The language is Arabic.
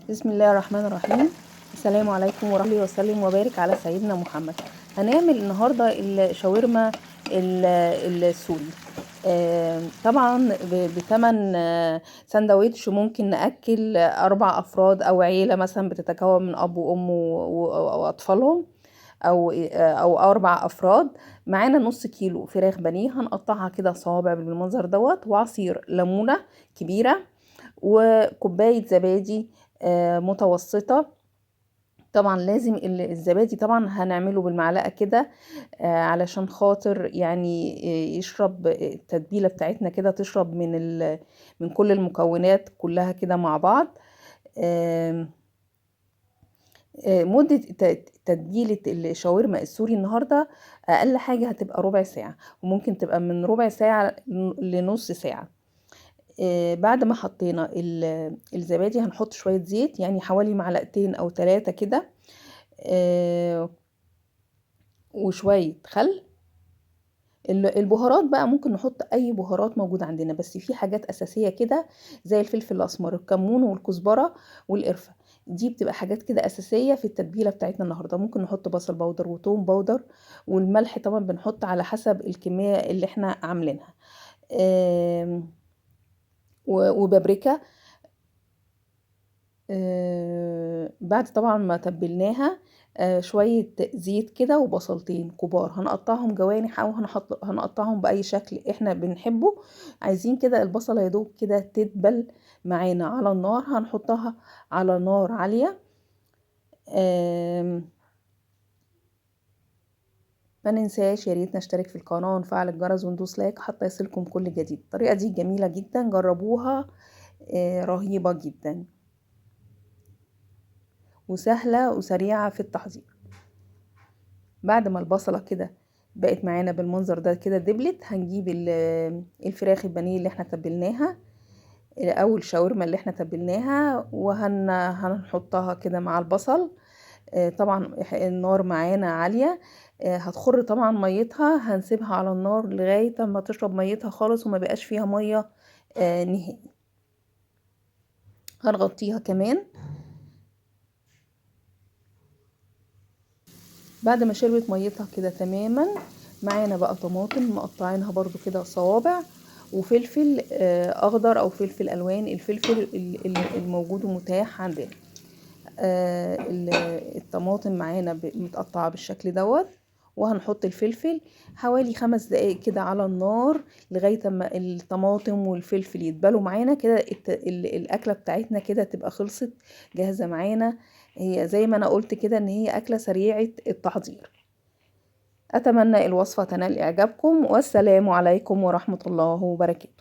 بسم الله الرحمن الرحيم. السلام عليكم ورحمة الله وسلم وبارك على سيدنا محمد. هنعمل النهاردة الشاورما السوري. طبعا بتمن سندوتش ممكن نأكل 4 أفراد أو عيلة مثلا بتتكون من أب وأم وأطفالهم، أو 4 أفراد. معانا نص كيلو فراخ بانيه هنقطعها كده صوابع بالمنظر دوت، وعصير ليمونة كبيرة، وكوباية زبادي متوسطة. طبعا لازم الزبادي طبعا هنعمله بالمعلقة كده، علشان خاطر يعني يشرب التتبيلة بتاعتنا كده، تشرب من كل المكونات كلها كده مع بعض. مدة تتبيلة الشاورما السوري النهاردة أقل حاجة هتبقى ربع ساعة، وممكن تبقى من ربع ساعة لنص ساعة. بعد ما حطينا الزبادي هنحط شوية زيت، يعني حوالي معلقتين أو 3 كده، وشوية خل. البهارات بقى ممكن نحط أي بهارات موجودة عندنا، بس في حاجات أساسية كده زي الفلفل الأسمر، الكمون والكزبرة والقرفة. دي بتبقى حاجات كده أساسية في التتبيلة بتاعتنا النهاردة. ممكن نحط بصل بودر وتوم بودر، والملح طبعا بنحط على حسب الكمية اللي احنا عاملينها، وبابريكا. بعد طبعا ما تبلناها، شوية زيت كده وبصلتين كبار هنقطعهم جوانح، او هنقطعهم بأي شكل احنا بنحبه. عايزين كده البصلة يدوب كده تدبل معانا على النار، هنحطها على نار عالية. ما ننساش يا ريت نشترك في القناة ونفعل الجرس وندوس لايك حتى يصلكم كل جديد. الطريقة دي جميلة جدا، جربوها، رهيبة جدا وسهلة وسريعة في التحضير. بعد ما البصلة كده بقت معانا بالمنظر ده كده دبلت، هنجيب الفراخ البانيه اللي احنا تبلناها، او الشاورما اللي احنا تبلناها، وهنحطها كده مع البصل. طبعا النار معانا عالية، هتخر طبعا ميتها، هنسيبها على النار لغاية ما تشرب ميتها خالص وما بقاش فيها مية نهائي. هنغطيها كمان. بعد ما شربت ميتها كده تماما، معانا بقى طماطم مقطعينها برضو كده صوابع، وفلفل اخضر او فلفل الوان، الفلفل الموجود ومتاح عندنا. الطماطم معانا متقطعه بالشكل دوت، وهنحط الفلفل حوالي 5 دقايق كده على النار لغايه ما الطماطم والفلفل يتبلوا معانا كده. الاكله بتاعتنا كده تبقى خلصت جاهزه معانا. هي زي ما انا قلت كده ان هي اكله سريعه التحضير. اتمنى الوصفه تنال اعجابكم، والسلام عليكم ورحمه الله وبركاته.